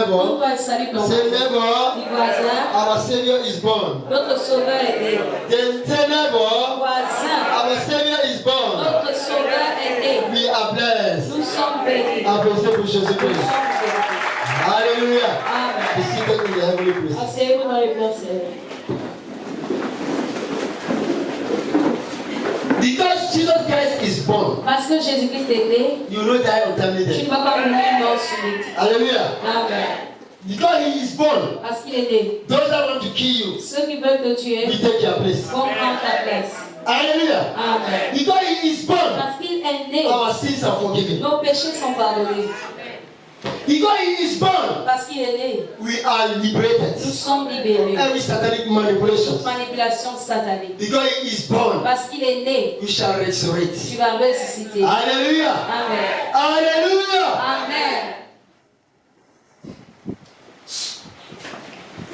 neighbor. Toi, salue ton Say, neighbor, voisin. our Savior is born. Notre sauveur est né. Then say, neighbor, Voisin. our Savior is born. Notre sauveur est né. We are blessed. Nous sommes bénis. Applaudissez pour Nous Jésus-Christ. sommes bénis. Hallelujah. Amen. Be seated in the heavenly places. Asseyez-vous dans les places. Because Jesus Christ is born, Parce que Jésus-Christ est né, you know die untimely tu ne death. vas pas mourir mort subite. Hallelujah. Amen. Because he is born, Parce qu'il est né. those that want to kill you Ceux qui veulent te tuer will take your place. vont prendre ta place. Hallelujah. Amen. Because he is born, Parce qu'il est né, our sins are forgiven. nos péchés sont pardonnés. Because he is born, Parce qu'il est né, we are liberated. nous sommes libérés. Every satanic manipulation. Manipulation satanique. Because he is born, Parce qu'il est né, we shall resurrect. tu vas ressusciter. Hallelujah. Amen. Hallelujah. Amen.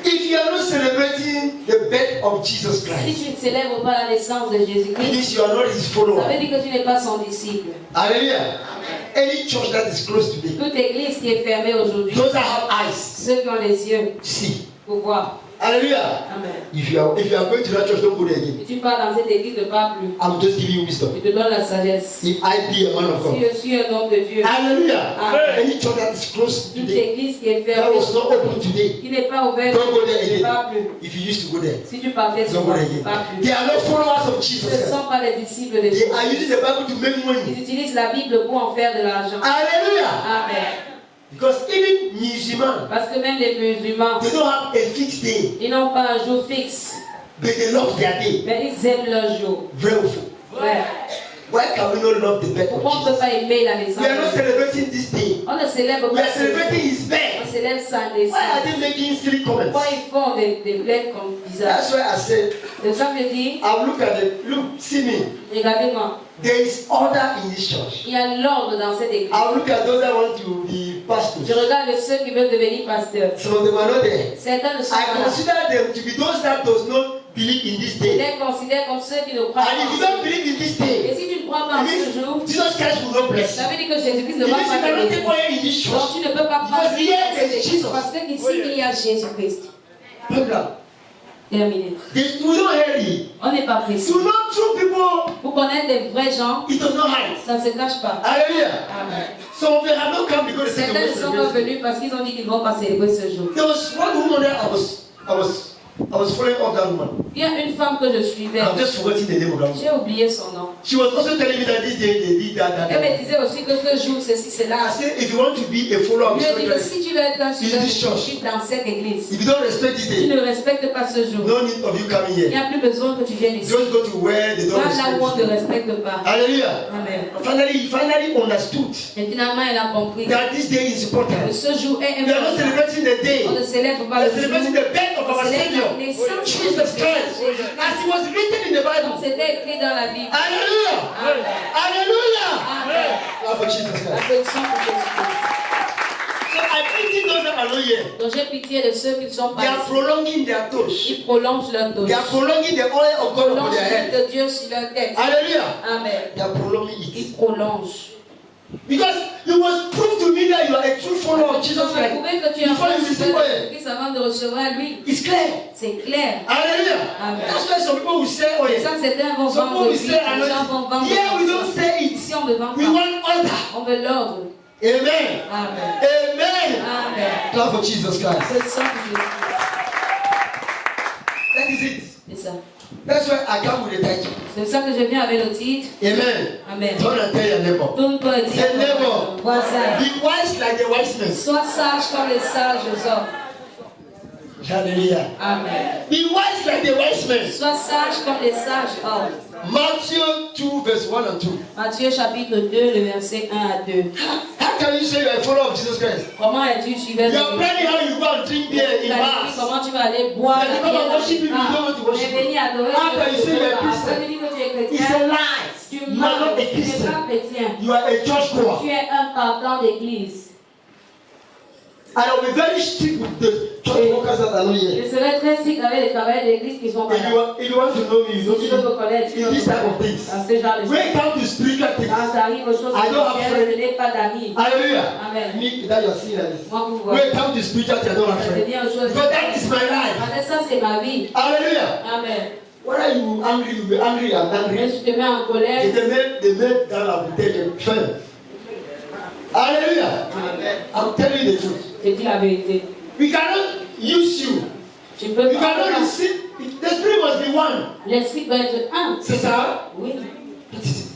If you are not celebrating the birth of Jesus Si Christ, tu ne célèbres pas la naissance de it Jésus-Christ, means you are not his ça follower. veut dire que tu n'es pas son disciple. Hallelujah. Any church that is closed today, Toute église qui est fermée aujourd'hui, those that have eyes, ceux qui ont les yeux see. pour voir. Hallelujah. Amen. If you are going to that church, don't go there again. Si tu pars dans cette église, ne pars plus. I'm just giving you wisdom. Je te donne la sagesse. If I be a man of Si God. je suis un homme de Dieu, Hallelujah. Amen. Any church that is closed toute today, église qui est that fermée, was not open today, qui n'est pas ouverte, don't go there ne again. pars plus. If you used to go there, Si tu partais don't souvent, go there ne again. pars plus. They are not followers of Ce Jesus ne Christ. sont pas les disciples de They Jésus. are using the Bible to make money. Ils utilisent la Bible pour en faire de l'argent. Hallelujah. Amen. Because even musulmans, Parce que même les musulmans, they don't have a fixed day, ils n'ont pas un jour fixe, but they love their day. mais ils aiment leur jour. Very full. Ouais. Why can we not love the birth Pourquoi on of ne peut Jesus? pas aimer la naissance We are not de Jésus? celebrating this day. On ne célèbre We pas are ce celebrating jour. his On birth. célèbre sa Why are naissance. they making silly comments? Pourquoi ils font des blagues comme bizarres? That's why I said, C'est ça que je dis, I've looked at it. Look, see me. regardez-moi, There is order in this church. il y a l'ordre dans cette église. I've looked at those that want to be Je pastors. regarde ceux qui veulent devenir pasteurs. Some of them are not there. Certains ne sont I pas là. consider them to be those that does not believe in this Je day. les considère comme ceux qui ne croient And if you pas. don't believe in this Et day, si tu ne crois pas en it ce means jour, Jesus Christ will not bless ça you. veut dire que Jésus-Christ ne It va means you pas te cannot bénir. take oil in this Donc church. tu ne peux pas Because prendre here there is Jesus. parce que ici il y a Jésus-Christ. Program. Terminé. We don't hurry. On n'est pas pressé. To know true people, Pour connaître des vrais gens, it does not hide. ça ne se cache pas. Hallelujah. Amen. Some of them have not come because they said Certains they ne sont were pas celebrating. venus parce qu'ils ont dit qu'ils ne vont pas célébrer ce jour. There was one woman there. I was following up that woman. Il y a une femme que je suivais. I've just forgotten the name of that woman. J'ai oublié son nom. She was also telling me that this day they did that. Elle me disait aussi que ce jour, ceci, I cela. said, if you want to be a follower of Je lui ai dit que Jesus, si tu veux être un suiveur de this church. Jésus dans cette église, if you don't respect this tu day, ne respectes pas ce jour. no need of you coming Il n'y here. a plus besoin que tu viennes ici. Just go to where they don't Va là où on ne respect. respecte pas. Hallelujah. Amen. Finally understood Et finalement, elle a compris that this day is que important. ce jour est We are not important. celebrating the day. On ne célèbre We pas are le jour. celebrating the birth of On our célèbre Savior, la naissance de Jesus Christ, as it was written in the Comme Bible. c'était écrit dans la Bible. Hallelujah. Amen. Hallelujah. Amen. Clap for Jesus Christ. Applaudissons pour Jésus-Christ. So I pity those that are not here. Donc j'ai pitié de ceux qui ne sont pas They are ici. prolonging their touch. Ils prolongent leur dos. They are prolonging the oil of God upon Prolongent their head. l'huile de Dieu sur leur tête. Hallelujah. Amen. They are prolonging it. Ils prolongent. Because you must prove to me that you are a true follower of Tu Jesus dois Christ prouver que tu es un before vrai you receive suiveur de oil. Jésus-Christ avant de recevoir lui. It's clear. C'est clair. Hallelujah. Amen. That's why some people will say oil. Ça, certains vont Some vendre people will l'huile, say les gens vont vendre. anointing. Here we don't say it. Ici, on ne vend We pas. want order. On veut l'ordre. Amen. Amen. Amen. Amen. Clap for Jesus Christ. C'est ça que je dis. That is it. C'est ça. That's why I come with the title. C'est ça que je viens avec le titre. Amen. Amen. Turn and tell your neighbor. Tourne-toi et dis Say, neighbor, voisin, be wise like the wise men. sois sage comme les sages hommes. Hallelujah. Amen. Be wise like the wise men. Sois sage comme les sages hommes. Matthew 2 verse 1 and 2. Matthieu chapitre 2, le verset 1 à 2. How can you say you are a follower of Jesus Christ? Comment es-tu suiveur de You are Jésus? planning how you go and drink beer in bars. Comment tu vas aller boire Mais la comment bière dans worship les him, you don't want to bars? worship Mais venir adorer After you say you are a Après, Christian, tu dis que tu es it's chrétien. a lie. Tu You are mens. not a Tu n'es Christian. pas chrétien. You are a churchgoer. Tu es un partant d'église. And I'll be very strict with the church workers that are not here. Je serai très strict avec les travailleurs de l'église qui sont pas là. If you want to know me, you know Si tu veux me me. connaître, tu In veux this me type of connaître. things. Dans ce genre de When choses. it comes to spiritual things, Quand ça arrive aux choses I don't have spirituelles, je friends. n'ai pas d'amis. hallelujah. Amen. Me that you are seeing like this. Moi, vous When voyez. it comes to spiritual things, I don't have Ça friends. devient aux choses Because that is my life. Parce que ça, c'est ma vie. Hallelujah. Amen. Whether you angry, you be angry, I'm Mais angry. si tu te mets en colère, They made that I will take a friend. Hallelujah. I'm telling you the truth. je dis la vérité. We cannot use you. Tu peux You cannot pas. receive. The spirit must be one. L'esprit doit être un. C'est ça? Oui. That is it.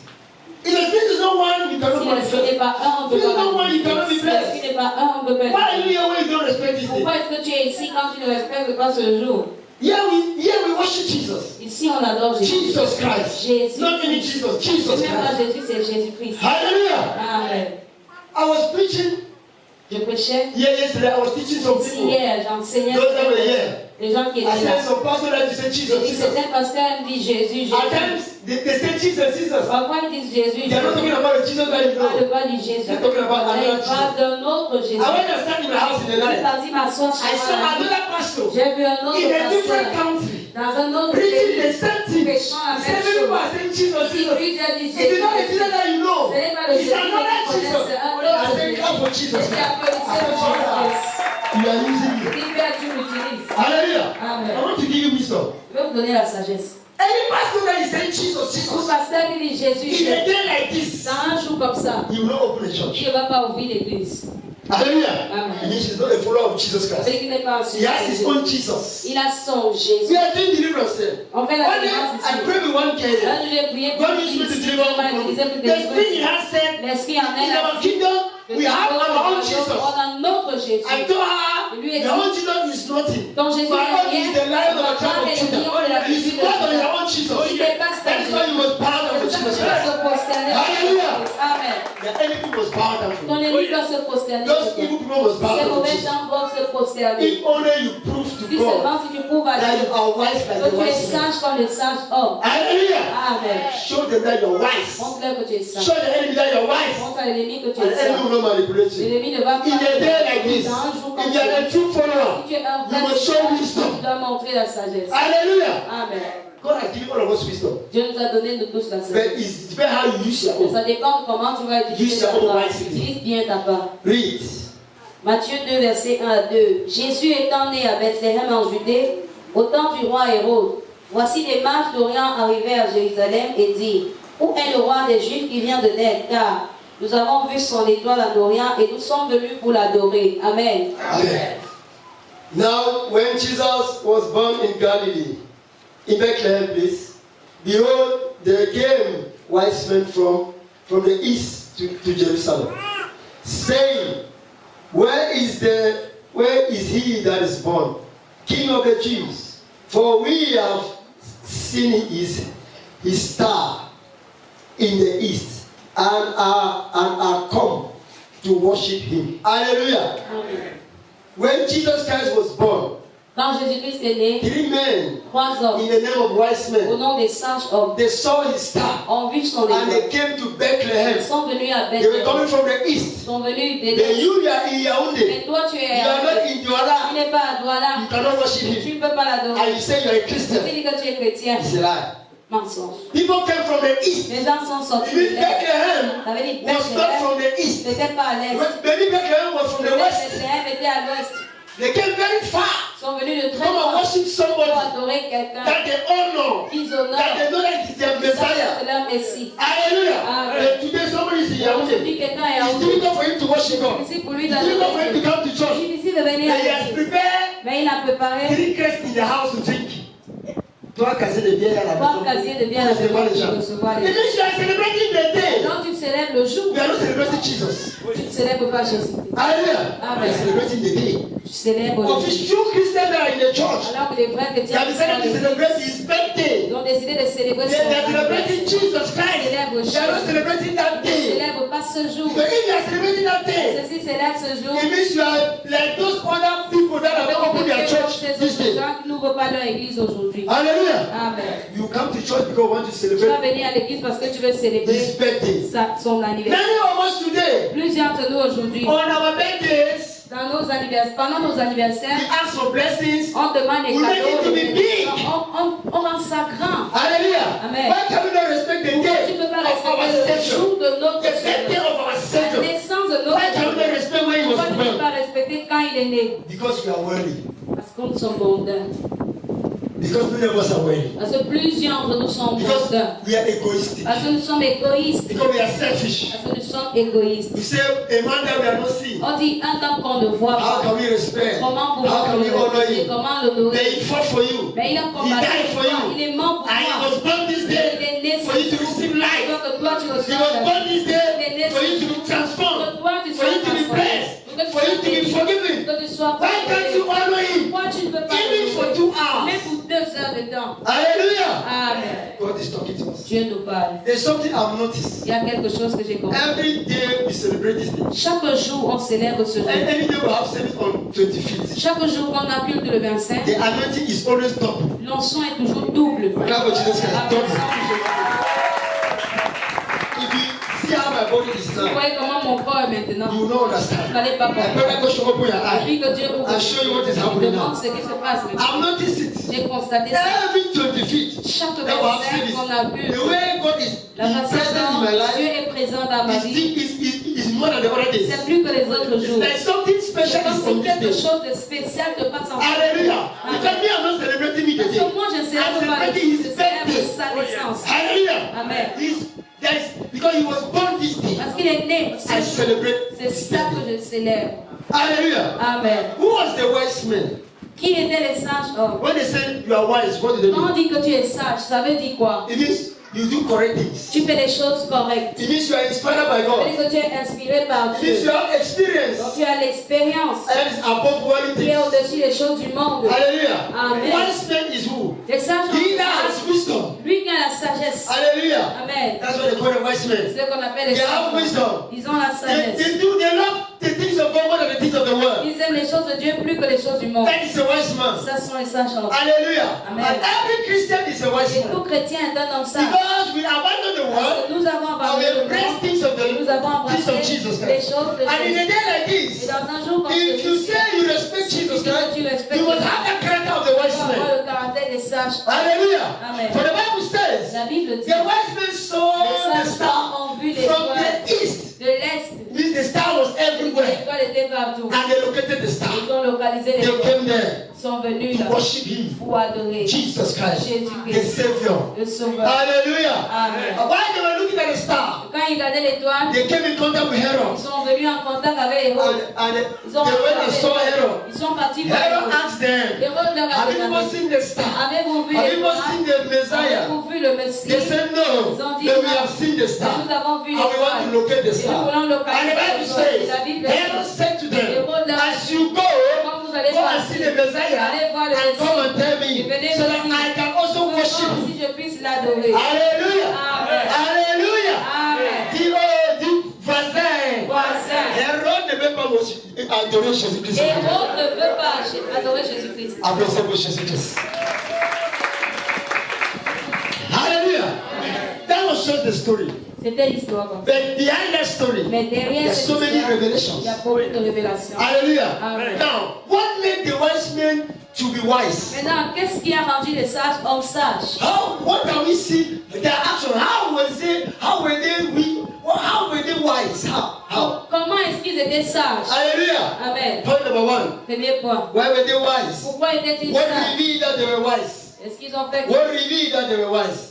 If the spirit is not one, you cannot Si be l'esprit n'est blessed. pas un, on ne peut If it's not pas. one, you cannot be Si l'esprit blessed. n'est pas un, on ne peut pas. Why are you here when you don't respect this Pourquoi day? est-ce que tu es ici quand tu ne respectes pas ce jour? Here we worship Jesus. Ici, on adore Jésus. Jesus Christ. Jésus. Not any Jesus. C'est Jesus même pas Christ. Jésus, c'est Jésus-Christ. Hallelujah. Amen. I was preaching Je prêchais. here yesterday. I was teaching some Ici, people. hier, j'enseignais. Those that were here. Les gens qui I étaient là. said some pastor that you say J'ai Jesus, dit, Jesus. certains pasteurs disent Jésus, Jésus. At times they say Jesus, Jesus. Parfois, ils disent Jésus, They are not talking Jésus. about the Jesus that you Ils ne parlent know. pas du Jésus. They're talking about Ils another parlent d'un autre Jésus. I went and stand in my house in the Je suis night. parti m'asseoir I chez saw moi. another pastor J'ai vu un autre in a different pasteur country dans un autre preaching the pays. same thing. Prêchant la He même said, many people chose. are saying Jesus, Si Jesus. lui a dit It is not the Jésus, Jesus that you know. ce n'est pas le It's Jésus another que tu Jesus. connais, c'est un I autre said, Jésus. clap for Jesus. J'ai applaudi I said, pour Jesus, Jésus. you are using me. Il fait, tu l'utilises. Hallelujah. Amen. I want to give you wisdom. Je vais vous donner la sagesse. Any pastor that is saying Jesus, Pour Jesus, pasteur qui dit Jésus, in a Jésus, day like this, dans un jour comme ça, he will not open a church. il ne va pas ouvrir l'église. Hallelujah. Amen. And he is not a follower of Jesus Christ. C'est qu'il n'est pas un He has his own Jesus. Il a son We Jésus. are doing deliverance there. On fait la One day, délivrance I ici. prayed with one guy. Là, je l'ai prié pour God lui. used me to Il deliver m'a people. utilisé pour The spirit délivrer. has said, L'esprit en in elle a our kingdom, we have our own Jesus. On a notre Jésus. I told her, your own Jesus is nothing. Ton Jésus My own est is the lion of the rien. tribe of Judah. It's not on your own Jesus. Il dépasse ta That is why you must bow down to C'est Jesus ça que tu dois Christ. se prosterner. Hallelujah. Amen. The enemy must bow down to Ton you. ennemi doit se prosterner. Those evil people must bow Ces down to mauvais Jesus. gens doivent se prosterner. If only you prove to Si God seulement si tu prouves à that Dieu you are wise like que the tu es wise man. sage comme le sage homme. Hallelujah. Amen. Show them that you're wise. Montre-leur que tu es sage. Show the enemy that you're wise. Montre à l'ennemi que tu And es the enemy sage. will not manipulate you. L'ennemi ne va pas In a day like this, dans un jour comme if you are ça. a true follower, Si tu es un you vrai must show tu wisdom. dois montrer la sagesse. Hallelujah. Amen. God has given all of us wisdom. Dieu nous a donné de tous la But sagesse. it depends how you use your Mais own. ça dépend de comment tu vas utiliser Use ta your own part. wisely. Utilise bien ta part. Read. Matthieu 2, versets 1 à 2. Jésus étant né à Bethléem en Judée, au temps du roi Hérode, voici des mages d'Orient arrivèrent à Jérusalem et dirent, où est le roi des Juifs qui vient de naître? Car nous avons vu son étoile en Orient et nous sommes venus pour l'adorer. Amen. Amen. Now, when Jesus was born in Galilee, in Bethlehem, place, behold, there came wise men from the east to Jerusalem, saying, Where is he that is born, King of the Jews? For we have seen his star in the east, and are come to worship him. Hallelujah. Amen. When Jesus Christ was born, Quand Jésus-Christ est né, 3 men 3 hommes, in the name of wise au men, nom des sages hommes, they saw his star ont vu son and they étoile. came to Ils Bethlehem. sont venus à They were Bethléem. coming from the Ils east. sont venus de Then l'Est. you are in Yaoundé. Mais toi, tu You es are not in tu Douala. n'es pas à Douala. You cannot worship Tu him. ne peux pas And l'adorer. you say you are a Tu Christian. dis que tu es chrétien. It's a lie. Mensonge. People came from the east. Les gens sont sortis It de means l'Est. Bethlehem Ça veut dire was not Bethléem from the east. n'était pas à l'Est. Maybe Bethlehem was from the Peut-être west. Bethléem était à l'Ouest. They came very far Ils sont venus de to très come and loin worship pour somebody adorer quelqu'un that they honor, qu'ils that honorent. they know that it is their C'est Messiah. leur Messie. Hallelujah. Amen. And today somebody is in Yaoundé. Aujourd'hui, quelqu'un est à It's Yaoundé. difficult for him to worship God. C'est difficile pour lui It's difficult for him to d'adorer. come to C'est church. difficile de venir à But he has l'église. prepared Mais il a préparé 3 cases in the house to drink. 3 casiers de bière à la 3 maison. casiers de bière à Pour recevoir les gens. pour recevoir It les gens. means you are celebrating the day. Donc tu célèbres le jour. We are not celebrating Jesus. Tu ne célèbres pas Jésus. Hallelujah. We Amen. are celebrating the day. Tu célèbres le Of his jour. true Christians that are in the church, Alors que les vrais they chrétiens have decided to celebrate his birthday. ils ont décidé de célébrer They son are celebrating anniversaire. Jesus Christ. They are not celebrating that Ils ne day. célèbrent pas ce jour. So if you are celebrating that day, Ceux-ci célèbrent ce jour. it means you are like those other people that have not opened their church Ces this autres day. gens qui n'ouvrent pas leur église aujourd'hui. Hallelujah. Amen. You come to church because you want to Tu vas celebrate venir à l'église parce que tu veux célébrer his birthday. son anniversaire. Many of us today, Plusieurs de nous aujourd'hui, on our birthdays, Pendant nos We anniversaires, ask for blessings. on demande des We make it to be cadeaux. big. On rend ça grand. Hallelujah. Amen. Why can we not respect the Tu ne day peux pas of our respecter le Savior? jour de notre The birthday Seigneur. of our La Savior. naissance de notre Why can we not Seigneur. respect when he was Pourquoi tu ne peux born? pas respecter quand il est né? Because we are worthy. Parce que nous sommes mondains. Because many of us are worthy. Parce que plusieurs d'entre nous sont Because mondains. we are egoistic. Parce que nous sommes égoïstes. Because we are selfish. Parce que nous sommes égoïstes. We say a man that we are not seeing. On dit un temps qu'on ne voit How pas. can we respect? Comment How can pouvons-nous we honor le him? comment l'honorer? Then he fought for you. Mais il a He combattu died pour for toi. you. Il est mort pour And he toi. was born this Il day est né for you to receive life. pour que toi tu He reçoives was la born vie. this day for you to be Pour transformed. que toi tu For sois you to be transformé. blessed. Pour que tu For you sois to be béni. forgiven. Pour que tu sois Why can't pardonné. you honor him? Pourquoi tu ne peux pas Even for 2 hours. même pour 2 heures de temps? Hallelujah. Amen. God is talking to us. Dieu nous parle. There's something I've noticed. Il y a quelque chose que j'ai compris. Every day we celebrate this day. Chaque jour on célèbre ce jour. And any day we have service on 25th. Chaque jour qu'on a culte le 25, The anointing is always double. l'onction est toujours double. Clap for Jesus Christ. Avec Double. ça, If you see how my body is vous now, voyez comment mon corps est maintenant. you will not Vous understand. n'allez pas I pray comprendre. that God should open your eye. Depuis que Dieu ouvre, I'll show you what is happening demande now. ce qui se passe maintenant. I've noticed it. J'ai constaté ça. Every 25th, Chaque that we have 25 service, qu'on a vu, the way God is la façon present in my dont life Dieu est présent dans ma vie, is more than the other days. c'est plus que les autres jours. There's something special Comme is si on this quelque day. chose de spécial te passe en Hallelujah. Because me, I'm not celebrating me Parce today. que moi, je ne I'm célèbre pas celebrating his je célèbre birthday. sa naissance. Hallelujah. Amen. Because he was born this day. Parce qu'il est né. I celebrate. C'est ça que je célèbre. Hallelujah. Amen. Who was the wise man? Qui était les sages hommes? When they say you are wise, what do they Quand on mean? dit que tu es sage, ça veut dire quoi? It means you do correct things. Tu fais les choses correctes. It means you are inspired by Ça veut God. dire que tu es inspiré par It means you Dieu. have experience. Donc tu as l'expérience. That is above worldly Tu es things. au-dessus des choses du monde. Hallelujah. Amen. Wise man is who? Les sages He that hommes, has wisdom. lui qui a la sagesse. Hallelujah. Amen. That's what they call a wise man. C'est ce qu'on appelle les They sages have hommes. wisdom. Ils ont la sagesse. They love the things of God more than the things of the world. Ils aiment les choses de Dieu plus que les choses du monde. That is a wise man. Ça sont les sages hommes. Hallelujah. Amen. And every Christian is a wise Et man. tout chrétien est un homme sage. Because we abandon the Parce world que nous avons and abandonné we le embrace monde. things of Nous the avons things of embrassé Jesus les Christ. choses de And in Dieu. a day like Et this, dans un jour comme if you celui-ci, say you respect Jesus tu Christ, respectes you must have the character of the tu wise dois avoir man. le caractère des sages. Hallelujah. Amen. For the Bible says, La Bible dit, the wise man saw les the sages star ont vu from l'étoile the east. de l'Est. Means the star was everywhere. L'étoile était partout. And they located the star. Ils ont localisé They l'étoile. came there Ils sont venus to là worship him. pour adorer Jesus Christ, the Jésus-Christ, Savior. le Sauveur. Hallelujah. Amen. While they were looking at the star, Quand ils regardaient l'étoile, they came in contact with ils Herod. sont venus en contact avec Hérode. And Ils ont they went and regardé saw l'étoile. Herod. Ils sont partis voir Herod Hérode. asked them, Hérode leur a have you not demandé, seen the star? avez-vous vu Have you not l'étoile? seen the Messiah? Avez-vous vu le Messie? They said no, Ils ont dit but we non. have seen the Et star. nous avons vu And we want to l'étoile. locate the Et nous star. voulons And the localiser Bible l'étoile. says, La Bible Herod dit, said to them, Hérode leur a as dit, you go, quand vous allez go and see the Messiah allez voir le and come and tell Et me venez so me that dire, I can also pour worship. si je puisse l'adorer. Hallelujah. Amen. Hallelujah. Amen. Dis voisin. Voisin. Hérode ne veut pas adorer Jésus-Christ. Hérode ne veut pas adorer Jésus-Christ. Applaudissez pour Jésus-Christ. Hallelujah. That was just the story. C'était l'histoire. But behind that story, Mais derrière there's cette so many histoire, revelations. il y a beaucoup de révélations. Hallelujah. Amen. Now, what made the wise men to be wise? Maintenant, qu'est-ce qui a rendu les sages hommes sages? What can we see their action? How were they wise? How? Comment est-ce qu'ils étaient sages? Hallelujah. Amen. Point number one. Premier point. Why were they wise? Pourquoi étaient-ils What sages? revealed that they were wise? Est-ce qu'ils ont fait? What revealed that they were wise?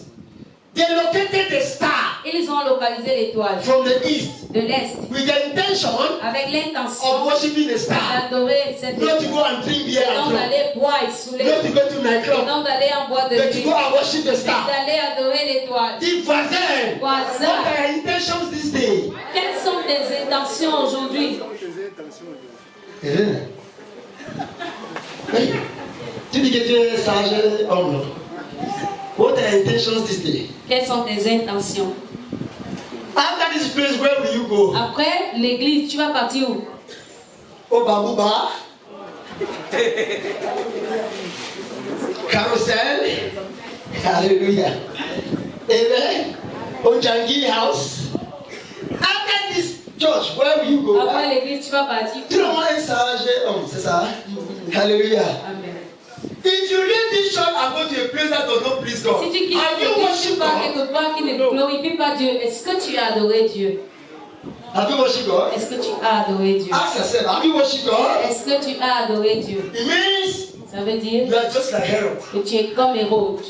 They located the star Ils ont localisé l'étoile from the east de l'Est with the intention avec of l'intention worshiping the star. d'adorer cette Not to étoile. go and drink beer Et and non club. d'aller boire et saouler. Not to go to Et nightclub. non d'aller en boîte de But to nuit. go and worship the Mais star. d'aller adorer l'étoile. The voisin. Voisin. What are your intentions this day? Quelles sont tes intentions aujourd'hui? Tu dis que tu es sage homme. What are your intentions this day? Quelles sont tes intentions? After this place, where will you go? Après l'église, tu vas partir où? Au Bambouba? Carousel? Hallelujah. Amen. Au Jangi house? After this Church, where will you go? Après l'église, tu vas partir. Tout le monde est sage homme, c'est ça? Hallelujah. Amen. If you leave this church and go to a place that does not please God, Si tu quittes have you worshiped God? quelque part qui ne glorifie pas Dieu, est-ce que tu as adoré Dieu? Have you worshiped God? Est-ce que tu as adoré Dieu? Ask yourself, have you worshiped God? Est-ce que tu as adoré Dieu? It means Ça veut dire you are just like Herod. que tu es comme Hérode.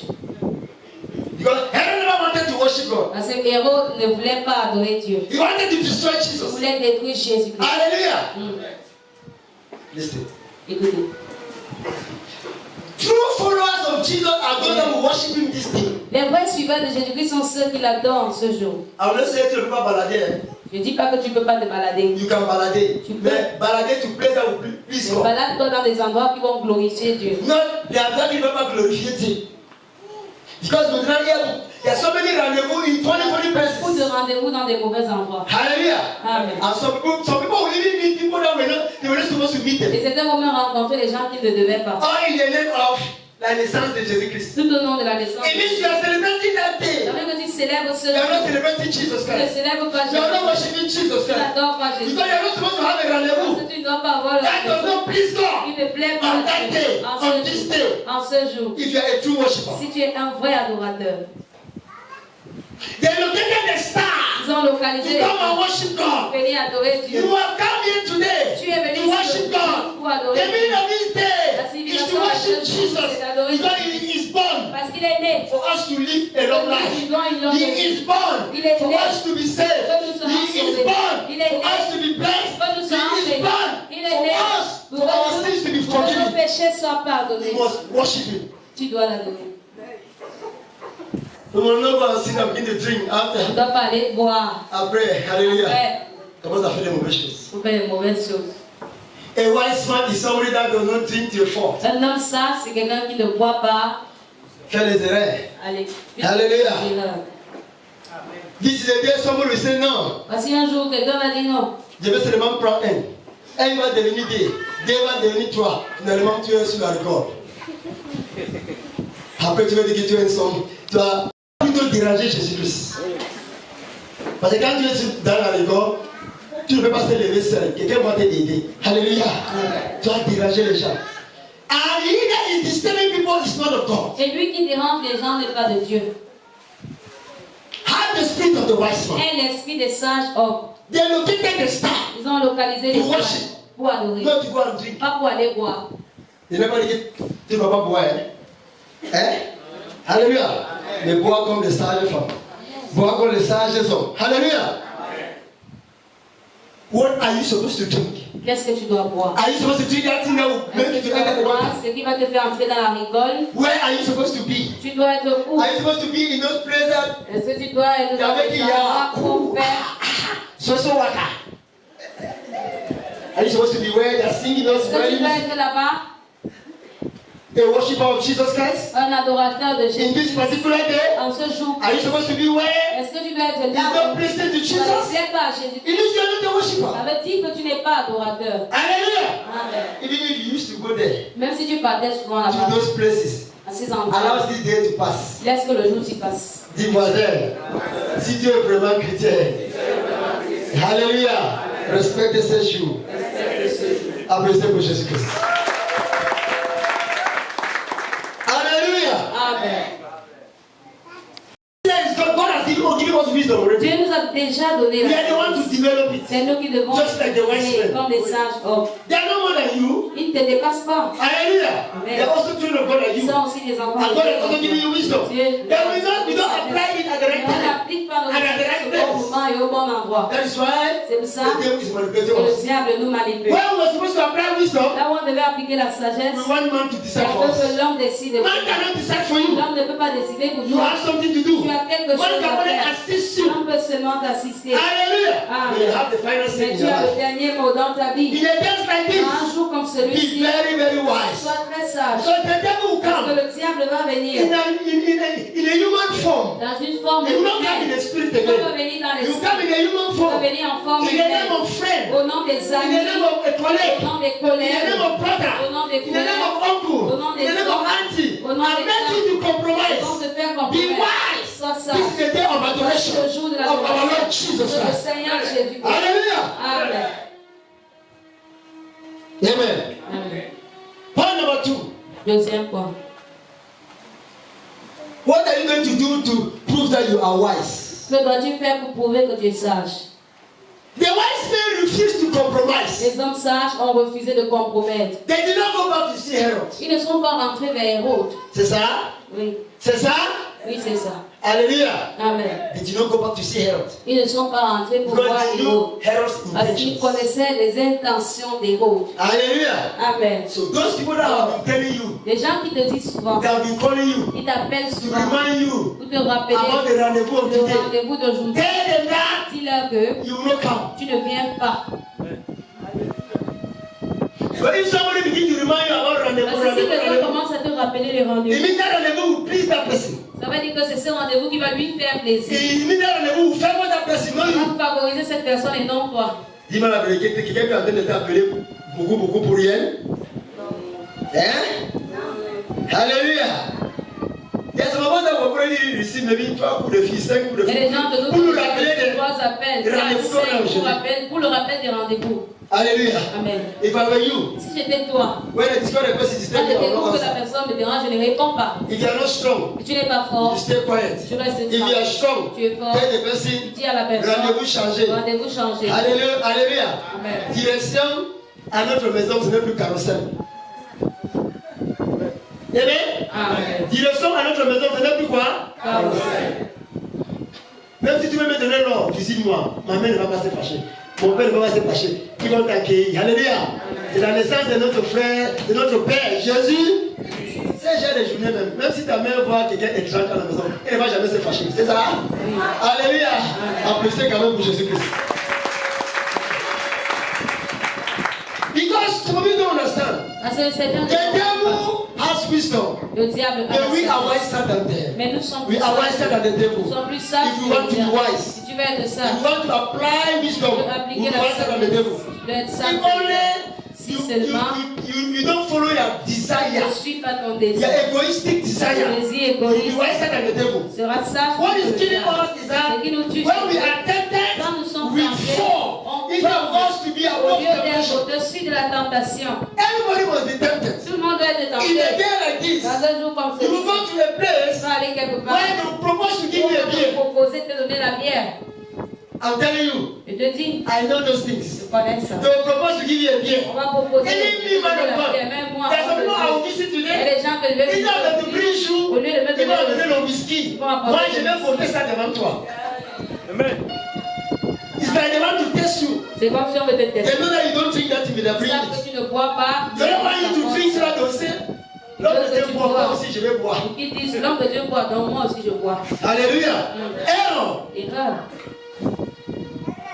Because Herod never wanted to worship God. Parce que Hérode ne voulait pas adorer Dieu. He wanted to destroy Il Jesus. voulait détruire Jésus-Christ. Hallelujah. Mm. Listen. Écoutez. True followers of Jesus are those that will worship him this day. Les vrais suiveurs de Jésus-Christ sont ceux qui l'adorent ce jour. I will not say tu ne peux pas balader. Hein. Je ne dis pas que tu ne peux pas te balader. You can balader. Tu peux. Mais balader to place that will please Mais God. balade-toi dans des endroits qui vont glorifier Dieu. Not the endroits qui ne peuvent pas glorifier Dieu. Because maintenant, there are so many rendezvous in 20 Beaucoup places. de rendez-vous dans des mauvais endroits. Hallelujah. Amen. And some people will even meet people that they were not supposed to meet them. Et certains vont même rencontrer les gens qui ne devaient pas. All in the name of la naissance de Jésus-Christ. Tout au nom de la naissance. It means you are celebrating that day. Ça veut dire que tu célèbres ce You are not jour. celebrating Jesus Tu ne Christ. célèbres pas You are not Jésus. worshiping Jesus Tu Christ. n'adores pas Jésus. Because you are not supposed to have a Parce rendezvous. que tu ne dois pas avoir le That does not please qui God. ne plaît pas On that day, en on ce this jour. day, En ce jour. if you are a true worshiper. Si tu es un vrai adorateur. They located the star Ils ont localisé to les come and gens worship pour God. venir adorer Dieu. You have come here today Tu es venu to worship God. pour adorer The meaning Dieu. of this day La is civilisation to worship de Jesus c'est d'adorer because Jésus. He is born Parce qu'il est né. for us to live a long life. Nous vivons une longue He vie. is born Il est for né. us to be saved. Que nous serons He is sauvés. born Il est for né. us to be blessed. Que nous serons He is bénis. born Il est né. for us, for our sins to be Pour que nos forgiven. péchés soient pardonnés. We must worship Him. Tu dois l'adorer. We will not go and sit and begin to drink On ne after. doit pas aller boire. Après, hallelujah. Après, Commence à faire des mauvaises choses. pour faire les mauvaises choses. A wise man is somebody that does not drink to a fault. Un homme sage, c'est quelqu'un qui ne boit pas. Faire les erreurs. Allez. Hallelujah. Erreur. This is a day somebody will say no. Voici un jour, quelqu'un va dire non. Je vais seulement prendre un. Un va devenir deux. Deux va devenir trois. Finalement, tu es sur la record. Après, tu vas dire que tu es une somme. Tu vas plutôt déranger Jésus-Christ. Parce que quand tu es dans la record, tu ne peux pas te lever seul. Quelqu'un va t'aider. Alléluia. Tu vas déranger les gens. And he that is disturbing people is not of God. C'est lui qui dérange les gens, n'est pas de Dieu. Have the spirit of the wise man. Et l'esprit des sages hommes. They located the star. Ils ont localisé les To worship. sages pour adorer. Not to go and drink. Pas pour aller boire. Il n'est pas dit que tu ne vas pas boire. Hein? Alléluia. Mais boire comme les sages femmes. Boire comme les sages hommes. Alléluia. What are you supposed to drink? Qu'est-ce que tu dois boire? Are you supposed to drink that thing that will make you Tu to dois enter the boire water? ce qui va te faire entrer dans la rigole. Where are you supposed to be? Tu dois être où? Are you supposed to be in those places that Est-ce que tu dois être dans Avec les il y a- endroits pour faire? so water? Are you supposed to be where they are singing those Est-ce que tu dois melodies? être là-bas? A worshiper of Jesus Christ? Un adorateur de In Jésus. this particular day? En ce jour, Are you supposed to be where? est-ce que tu dois être Is là? not pleasing to Ça ne Jesus? plaît pas à Jésus. It means you are not a Ça worshiper. veut dire que tu n'es pas adorateur. Hallelujah. Amen. Even if you used to go there, Même si tu partais souvent to là-bas, those places, à ces endroits, allow this day to pass. laisse que le jour s'y passe. Dis voisin, si tu es vraiment chrétien, Alléluia, respecte ces jours. Applaudissez pour Jésus-Christ. Alléluia. Amen. God has given us wisdom already. Dieu nous a déjà donné We are the la ones to develop it. C'est nous qui devons Just like the wise faire men. comme les sages hommes. They are no more than you. Ils ne te dépassent pas. Hallelujah. Amen. They are also children of God like Ils you. sont aussi des enfants And de God has also given Dieu. you wisdom. Dieu Then we don't apply it at the right on time. n'applique pas nos And at the right au bon place. moment et au bon endroit. That is why C'est pour ça the devil is que manipulating le us. diable nous manipule. When we were supposed to apply wisdom, Là où on devait appliquer la sagesse, we want man to on decide for veut us. que l'homme décide. Man cannot decide for you. L'homme ne peut pas décider pour You toi. have something to do. Tu as quelque Man chose can à only faire. assist you. L'homme peut seulement t'assister. Hallelujah. Amen. You have the final say Mais in tu your as le life. dernier mot dans ta vie. In a days like Un this, jour comme be celui-ci, very, very wise. sois très sage. So the devil will Parce que come le diable va venir in a human form. dans une forme He will not come in humaine. the spirit Il va again. venir dans He will come l'esprit. in a human Il va form. venir en forme In the name humaine. of friend. Au nom des In the amis, name of a au colleague. nom des In the name collègues, of brother. au nom des In the name frères, of uncle. au nom In the des name of soeurs, auntie. au nom And des make you to vont compromise. te faire Be comprendre. wise. Sois This sage. is the day of C'est adoration. resurrection Le jour de la of our Lord résurrection Jesus de le Christ. Seigneur Jésus. Hallelujah. Amen. Amen. Amen. Point number 2. Deuxième point. What are you going to do to prove that you are wise? Que dois-tu faire pour prouver que tu es sage? The wise men refused to compromise. Les hommes sages ont refusé de compromettre. They did not go back to see Herod. Ils ne sont pas rentrés vers Hérode. C'est ça? Oui, C'est ça? oui, c'est ça. Hallelujah. Amen. They did not go back to see Herod. Ils ne sont pas rentrés pour voir Because they Hérode. knew Herod's Parce qu'ils intentions. connaissaient les intentions d'Hérode. Hallelujah. Amen. So those people that have been telling you, Les gens qui te disent souvent, they have been calling you, ils t'appellent to souvent remind you pour te rappeler about the rendezvous of le today. rendez-vous d'aujourd'hui. Tell them that Dis-leur que you will not come. tu ne viens pas. But if somebody begin to remind you about rendezvous, Parce que si quelqu'un rendezvous, commence à te rappeler les it rendez-vous, means that rendezvous will please that person. ça veut dire que c'est ce rendez-vous qui va lui faire plaisir. It means that rendezvous will favor that person, not Il you. va favoriser cette personne et non toi. Dis-moi la vérité, quelqu'un qui est en train de t'appeler beaucoup pour rien. Hein? Hallelujah. There's some of us that will already receive maybe 3 coups de fil, 5 coups de Et les fil. gens te Pour nous donnent rappeler des 3 appels, des 4, rendez-vous qu'on a 5 aujourd'hui. pour le rappel des rendez-vous. Hallelujah. Amen. If I were you, Si j'étais toi, when I discover the person is quand je taking découvre our que la answer, personne me dérange, je ne réponds pas. if you are not strong, Si tu n'es pas you fort, stay quiet. tu restes If you are strong, Tu es fort. tell the person, dis à la personne, rendez-vous changé. rendez-vous changé. Alléluia, alléluia. Amen. Direction à notre maison, ce n'est plus carrousel. Amen. Amen. Direction à notre maison, ce n'est plus quoi? Carrousel. Même si tu veux me donner l'or, cuisine-moi. Ma mère ne va pas se fâcher. Mon père ne va pas se fâcher. Ils vont t'accueillir. Alléluia. C'est la naissance de notre frère, de notre père, Jésus. C'est j'ai des journées même si ta mère voit quelqu'un étrange à la maison, elle ne va jamais se fâcher. C'est ça? Alléluia. Applaudissez quand même pour Jésus-Christ. Because some of you don't understand. Parce que c'est un The devil has wisdom. Le diable a And we la are sagesse. wiser than them. Mais nous sommes We plus are wiser sages. than the devil. Nous sommes plus sages If you que want le to be diable. wise, Si tu veux être if sage, you want to apply wisdom, tu veux you appliquer are la wiser than the devil. sagesse. Tu dois être sage. If only Si you seulement don't follow your desire, ne suis pas ton your désir. egoistic desire, Ton désir you will be égoïste wiser than the devil. sera sage. What que is le killing diable. us is that Ce qui nous tue, when we c'est are tempted, quand nous sommes we tentés, fall. on If I was to be au above lieu d'être temptation, au-dessus de la tentation. everybody must be tempted. Tout le monde doit être In a tenté. day like this, Dans un jour comme you will go celui-ci, to a tu place vas aller quelque part. where they propose to give On you a va te beer. proposer de te donner la bière. I'm telling you, Je te dis, I know those je things. connais ça. They will propose to give you a beer. On va proposer de Any te man donner of la God. bière. Même moi, There's some people I will il visit y a today. des gens que je vais Ils ont de bring visiter. you. Au lieu de me Ils vont donner donner le whisky. Ils vont apporter Moi, je le vais whisky. compter ça devant toi. Amen. It's like they want to test you. C'est comme si on veut te They tester. know that you don't drink that thing, but they Ils bring savent que it. tu ne bois pas. They don't want you to drink so that they'll say, l'homme de Dieu boit, moi aussi je vais boire. Ils disent, l'homme de Dieu boit, donc moi aussi je bois. Alléluia. Error. Erreur.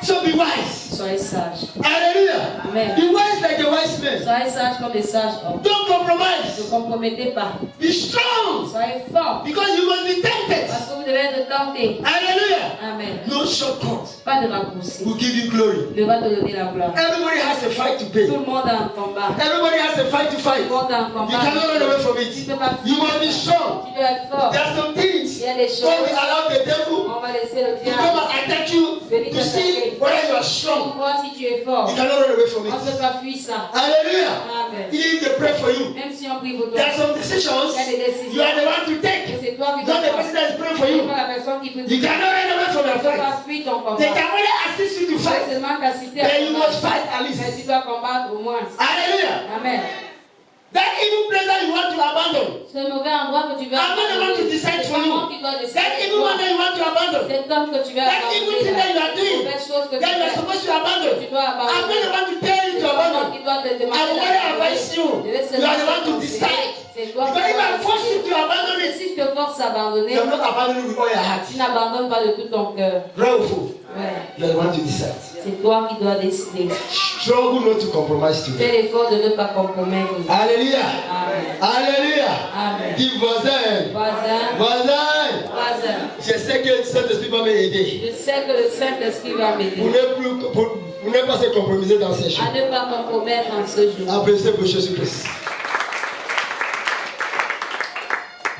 So be wise. Soyez sages. Hallelujah. Amen. Be wise like the wise men. Soyez sages comme les sages hommes. Don't Ne compromise. vous compromettez pas. Be strong. Soyez forts. Because you must be tempted. Parce que vous devez être tentés. Hallelujah. Amen. No shortcut Pas de raccourci. will give you glory. Il va te donner la gloire. Everybody has a fight to pay. Tout le monde a un combat. Everybody has a fight to Tout fight. le monde a un You combat. cannot run away from Tu it. ne peux pas You fuir. must be strong. Tu dois être fort. There are some things Il y a des God choses. will allow the devil On va laisser le to come diable and attack you to see whether you are pour strong. voir si tu es fort. You cannot run away from On ne peut it. pas fuir ça. Hallelujah. Amen. Even if they pray for you, Même si on prie pour toi, there are some decisions il y a des décisions. you are the one to Et take. c'est toi qui Not the dois person prendre. that is praying for C'est you. pas la personne qui prie You pour toi. cannot run away from your Tu ne peux fight. pas fuir ton combat. They can only assist you to Tu peux fight. seulement t'assister à Then you combattre. must fight at Mais least. tu dois combattre au moins. Hallelujah. Amen. That evil place that you want to abandon. Ce mauvais endroit que tu veux I'm not the one to decide for you. Comment tu dois décider That pour evil toi. one that you want to abandon. Cet homme que tu veux That evil thing that you are doing. mauvaise chose que tu That you are fais. supposed to abandon. Tu dois I'm not abandonner. the one to tell you to abandon. Qui doit te I demander will only advise you. Je vais You are the one to seulement te decide. C'est toi Because if I force you to abandon Et it, si je te force à abandonner, you are not abandoning with all your heart. tu n'abandonnes pas de tout ton cœur. Vrai ou faux? Ouais. You are the one to decide. C'est toi qui dois décider. Struggle not to compromise today. Fais l'effort de ne pas compromettre. Alléluia. Amen. Alléluia. Amen. Dis voisin. Voisin, Voisin. voisin, Je sais que le Saint-Esprit va m'aider. je sais que le Saint-Esprit va m'aider Pour ne pas se compromettre dans ces choses. à ne pas compromettre en ce jour. Applaudissez pour Jésus-Christ.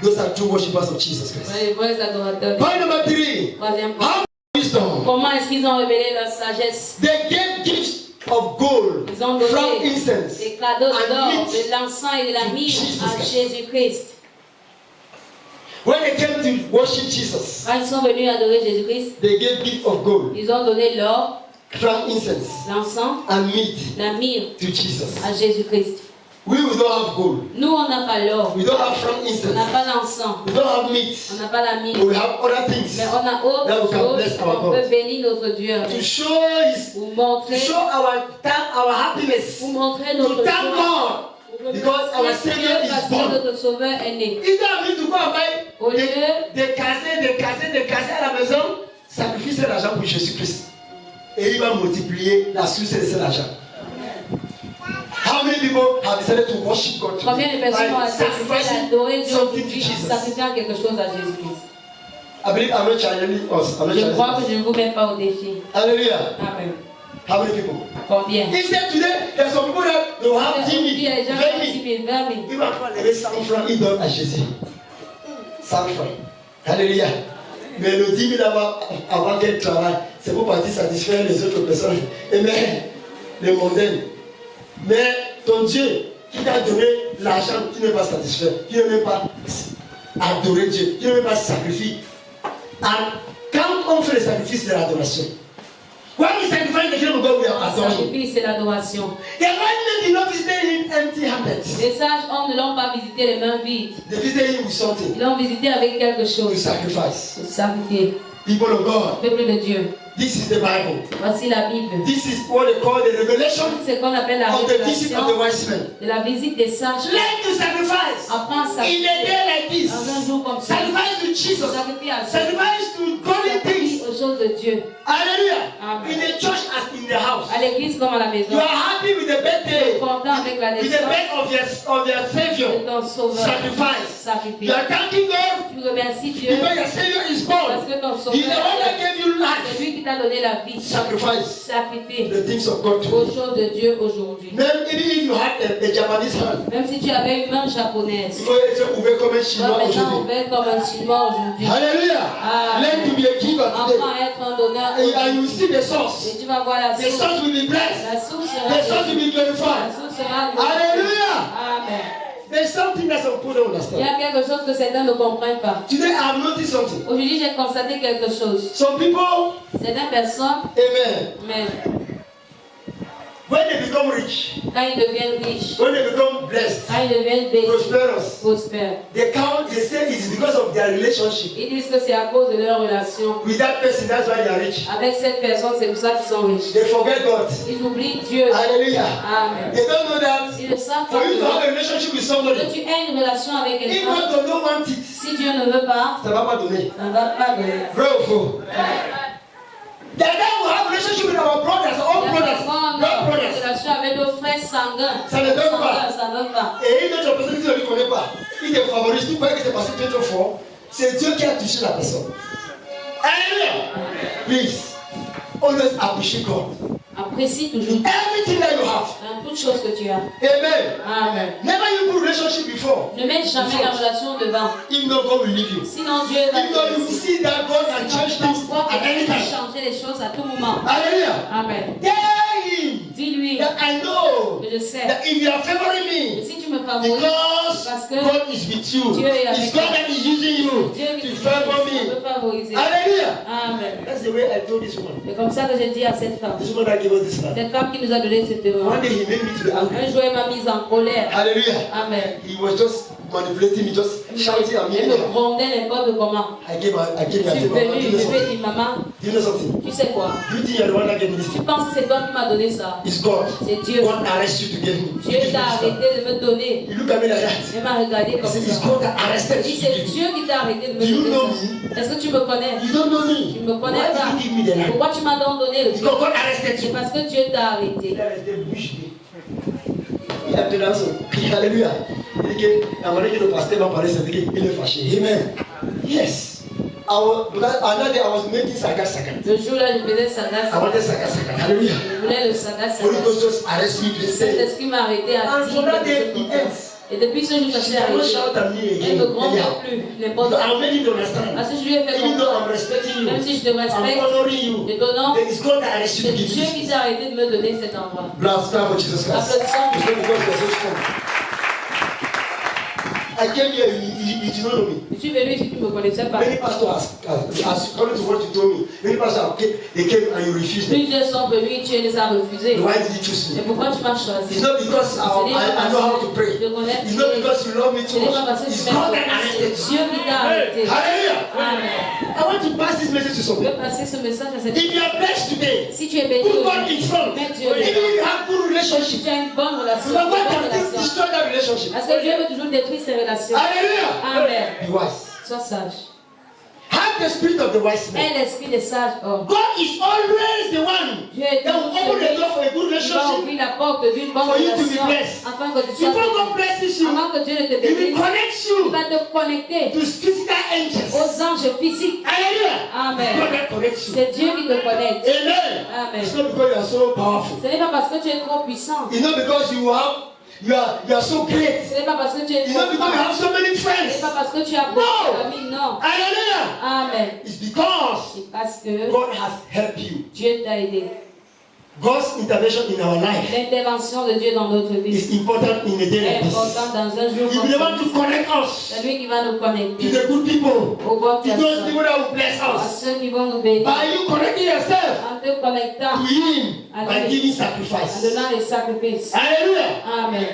Those are true worshippers of Jesus Christ. Les vrais adorateurs. Point number 3. Troisième point. How wisdom? Comment est-ce qu'ils ont révélé leur sagesse? They gave gifts of gold, Ils ont donné frankincense, des cadeaux and d'or, meat de l'encens et de la myrrhe Jesus à Christ. Jésus-Christ. When they came to worship Jesus, Quand ils sont venus adorer Jésus-Christ, they gave gift of gold, ils ont donné l'or, frankincense, l'encens, and meat la myrrhe to Jesus. à Jésus-Christ. We don't have gold. Nous, on n'a pas l'or, We don't have on frankincense. n'a pas l'encens, We don't have meat. on n'a pas la myrrhe, But we have other things mais on a autre that we can bless chose, our on God. peut bénir notre Dieu To avec. show His, Pour to montrer, show our happiness, pour montrer to notre thank joie. God, because our Savior is Parce que born. notre Sauveur est né. Instead of me to go and buy Au lieu des cassettes à la maison, sacrifie cet argent pour Jésus-Christ. Et il va multiplier la source de cet argent. How many people have decided to worship God today? combien de personnes ont By accepté sacrificing d'adorer Dieu something to aujourd'hui en Jesus. sacrifiant quelque chose à Jésus-Christ? I believe I'm not challenging us. I'm not Je crois que challenging je ne vous mets pas au défi. us. Hallelujah. Amen. How many people? Combien? Instead today, there's some people that they will have 10 Aujourd'hui, il y a des gens 000, qui ont 20 10 000, 20 000. Il va pas lever 100 francs, il donne à Jésus. 100 francs. Alléluia. Mais le 10 000 avant qu'elle travaille, c'est pour partir satisfaire les autres personnes. Amen. Les mondaines. Mais ton Dieu qui t'a donné l'argent, tu n'es pas satisfait. Tu n'es même pas adoré Dieu. Tu n'es même pas sacrifié. Quand on fait le sacrifice, c'est l'adoration. When we sacrifice the kingdom of God, we are Le adoring. sacrifice, c'est l'adoration. The wise men did not visit him empty-handed. Les sages hommes ne l'ont pas visité les mains vides. They visited him with something. Ils l'ont visité avec quelque With chose. sacrifice. Le sacrifice. People of God, Peuple de Dieu. this is the Bible. Voici la Bible. This is what they call the revelation C'est ce qu'on appelle la of the visit of the révélation wise men. de la visite des sages. Learn to sacrifice Apprends à in a sacrifier day like this. dans un jour comme ça. Sacrifice to Jesus. Sacrifier à Dieu. Sacrifice to godly Sacrifier things. aux choses de Dieu. Hallelujah. Amen. In the church as in the house. À l'église comme à la maison. You are happy with the birthday. Content avec la With the naissance birth of your de Savior. ton Sauveur. Sacrifice. Sacrifice. You are thanking God Tu remercies Dieu because your Savior is parce born. que ton He's the one Sauveur that gave you c'est life. lui qui t'a donné la vie. Sacrifice Sacrifice the things of God aux to choses de Dieu aujourd'hui. Même even if you had a Japanese hand, Même si tu avais une main japonaise. il faut être ouvert comme un Toi chinois maintenant aujourd'hui. ouvert comme un chinois aujourd'hui. Hallelujah. Amen. Learn to be a giver today. Apprends à être un donneur. And you see the source. Et tu vas voir la The source. source will be blessed. La source The source will sera be glorified. La source sera glorifiée. Hallelujah. Amen. There's something that some people don't Il y understand. a quelque chose que certains ne comprennent pas. Today I have noticed something. Aujourd'hui, j'ai constaté quelque chose. Some people, Certaines personnes, amen, mais when they become rich, quand ils deviennent riches, when they become blessed, quand ils deviennent bénis, prosperous, prospères, they say it's because of their relationship ils disent que c'est à cause de leur relation with that person, that's why they are rich. avec cette personne, c'est pour ça qu'ils sont riches. They forget God. Ils oublient Dieu. Hallelujah. Amen. They don't know that Ils ne savent for pas you to have que a relationship with somebody, tu aies une relation avec if quelqu'un. God does not want it, Si Dieu ne veut pas, ça va pas donner. ça ne va pas donner. Vrai ou faux? That guy will have relationship with our brothers, all La brothers, personne blood a une brothers. relation avec nos frères sanguins. Ça ne donne pas. Ça ne donne pas. Et une autre personne qui ne lui connaît pas, il te favorise, tu crois que c'est parce que tu es trop fort, c'est Dieu qui a touché la personne. Hallelujah. Please, always appreciate God. Apprécie toujours Everything that you have. dans toute chose que tu as. Amen. Amen. Never you put relationship before. Ne mets jamais la relation devant. If not, God will leave you. Sinon Dieu va If not, you will te see that God can Sinon, change tu vas things voir at que any Dieu peut time. changer les choses à tout moment. Hallelujah. Amen. Tell him Dis-lui that I know que je sais that if you are favoring que me, si tu me favorises, because parce que God is with you, Dieu est avec it's God toi. that is using you Dieu qui to favor peut me. favoriser. Hallelujah. Amen. That's the way I told this woman. C'est comme ça que j'ai dit à cette femme. This woman that gave us this land. Cette femme qui nous a donné cette One demande. day he made me to be angry. Un jour, elle m'a mise en colère. Hallelujah. Amen. He was just manipulating me, just shouting at me. Elle me grondait n'importe comment. I gave her Je suis a venue, do je you know lui ai something? dit, maman, Do you know something? tu sais quoi? Do you think you're the one that gave me this Tu thing? penses que c'est toi qui m'as donné ça? It's God. C'est Dieu. God arrests you to give me. Dieu t'a arrêté de me donner. You look at me like that. Elle m'a regardé He comme said, it's ça. God that arrested Il dit, you to c'est give me. Dieu qui t'a arrêté de me Do you donner know ça. me? Est-ce que tu me connais? You don't know Tu me. me connais Why pas. did you give me the land? Pourquoi tu m'as donc donné le Dieu? Because God arrested C'est you. parce que Dieu t'a arrêté. Il a resté bouche bée. Il a fait dans son cri. Alléluia. Il dit que la manière que le pasteur va parler, c'est qu'il est fâché. Amen. Yes. Because another day I was making saga. Le jour là, je faisais saga. I wanted saga. Hallelujah. Je voulais le saga. Holy Ghost just arrest me to say. Saint-Esprit m'a arrêté à And dire from that day, quelque chose it comme ça. ends. Et depuis ce jour, ça s'est She cannot arrêté. shout at me Elle ne again. gronde Anyhow. plus, n'importe So quoi. I'll make you understand. Parce que je lui ai fait Even though I'm comprendre, respecting you, même si je te I'm respecte, honoring you, je t'honore, then it's God that arrested c'est you to give Dieu me qui this. t'a arrêté de me donner cet endroit. Blast for Jesus Christ. Applaudissons It's not because you're so strong. I came here, you did not know me. Je suis venu ici, tu ne me connaissais pas. Many pastors, as according to what you told me, many pastors, they came and you refused them. Plusieurs sont venus et tu les as refusés. Why did you choose Et me? pourquoi tu m'as choisi? It's not because I know how to pray. Je connais It's not because you love me Ce too n'est pas much. parce que It's tu m'aimes God that beaucoup, c'est arrested Dieu you. qui t'a arrêté. Hallelujah. Amen. I want to pass this message to Je somebody. veux passer ce message à cette If you are blessed today, Si tu es béni put God in aujourd'hui, front. mets Dieu Even if devant. you have good Si relationship, tu as une bonne relation, because une God bonne can relation. destroy that relationship. Parce que Dieu veut toujours détruire ses relations. Hallelujah. Amen. Be wise. Sois sage. Have the spirit of the wise man. Aie l'esprit des sages hommes. God is always the one Dieu est that will open the door for a good qui va relationship. ouvrir la porte d'une bonne For you to be relation blessed. afin que tu sois Before God béni. blesses you, Avant que Dieu ne te He will bénisse, connect il you va te connecter to physical angels. aux anges physiques. Hallelujah. Amen. God that connects you. C'est Dieu qui te connecte. Amen. Amen. It's not because you are so powerful. Ce n'est pas parce que tu es trop puissant. It's not because you are so great. Ce n'est pas parce que tu es It's trop not because you fort. have so many Ce friends. n'est pas parce que tu as beaucoup No. d'amis. Non. Hallelujah. Amen. It's because C'est parce que God has helped you. Dieu t'a aidé. God's intervention in our life L'intervention de Dieu dans notre vie is important in a day est like this. importante dans un jour He comme will want ça. to connect us C'est lui qui va nous to connecter the good people, aux bonnes to those personnes, people that will bless à us. ceux qui vont nous bénir, By you connecting yourself en te connectant, to Him by giving en sacrifice. donnant les sacrifices. Hallelujah. Amen.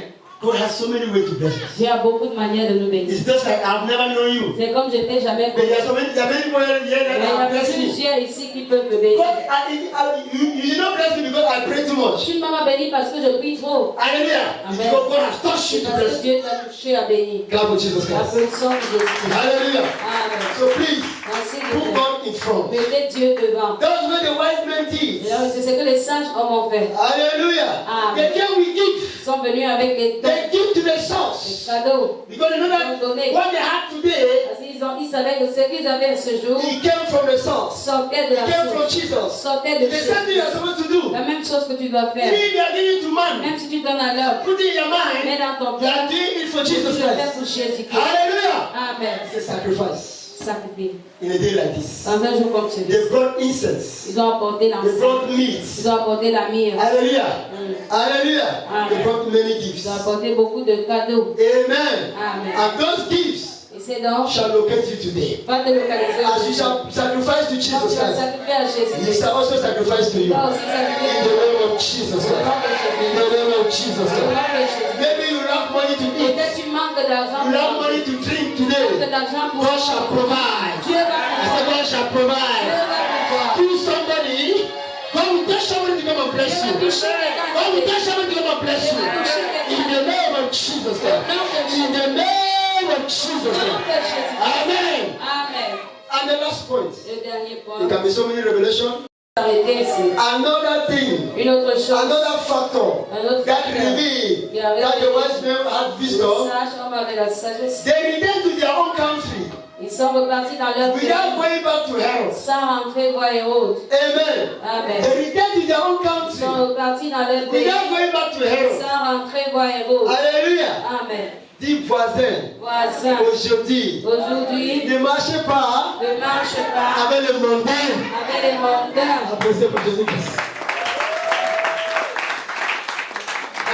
God has so many ways to bless us. Dieu a beaucoup de manières de nous bénir. It's just like I've never known you. C'est comme je t'ai jamais But connu. there are many people here Mais il y that a are blessing me. plusieurs ici qui peuvent me bénir. God, you did not bless me because I pray too much. Tu ne m'as pas béni parce que je prie trop. Hallelujah. It's Amen. because God has touched you C'est to parce bless que you. Dieu t'a touché à bénir. Clap for Jesus Christ. Applaudissons Jésus. Hallelujah. Amen. So please, Merci put de God in front. mettez Dieu devant. That's what the wise men did. Et alors, c'est ce que les sages hommes ont fait. Hallelujah. Amen. They came with gifts. Ils sont venus avec les dons, They give to the les source. cadeaux. Because they know that what they had today, Parce ils savaient que ce qu'ils avaient ce jour it came from the source. sortait de It la came from source, Jesus. sortait de The same thing Jésus. you're supposed to do. La même chose que tu dois faire. If you are giving to man, Même si tu donnes à l'homme, put it in your mets mind, dans ton you are cœur, doing it for tu Jesus le fais Christ. pour Jésus-Christ. Hallelujah. Amen. It's a sacrifice Sacrifice. in a day like this. Dans un jour comme celui-ci, They brought incense. ils ont apporté They l'encens, brought meat. ils ont apporté la myrrhe, Hallelujah. Mm. Hallelujah. Amen. They brought many gifts. ils ont apporté beaucoup de cadeaux. Amen. Amen. And those gifts Et ces dons shall locate you today. va te localiser. As you shall sacrifice to Quand Jesus tu vas Christ, sacrifier à He Jésus-Christ, shall also sacrifice to tu you. vas aussi In sacrifier the name of Jesus au nom Christ. de In Jésus. the name of Jesus Au Christ. nom de Jésus. Maybe you lack money to eat. Peut-être tu manques d'argent. You lack money to drink Tu manques today. d'argent pour God shall provide. Dieu va I said pouvoir. God shall Dieu provide. va pouvoir. To somebody, God will touch somebody to come and bless Dieu you. va toucher quelqu'un. God will touch somebody to come and bless you. In the name of Jesus Christ. In the name of Jesus Au nom Christ. de Jésus. Amen. Amen. And the last point. Le dernier point. There can be so many revelations. Arrêtez ici. Another thing, Une autre chose. another factor Un autre that facteur. revealed Il y avait that the des- wise men had Les wisdom. sages hommes avaient la sagesse. They returned to their own country Ils sont repartis dans leur pays without going back to Herod. sans rentrer voir Hérode. Amen. Amen. They returned to their own Ils country sont repartis dans leur pays without going back to Herod. sans rentrer voir Hérode. Alléluia. Amen. Dis voisin, Voisin, aujourd'hui, aujourd'hui, ne marchez pas ne marche pas avec le mondain. avec les mondains. Applaudissez pour Jésus-Christ.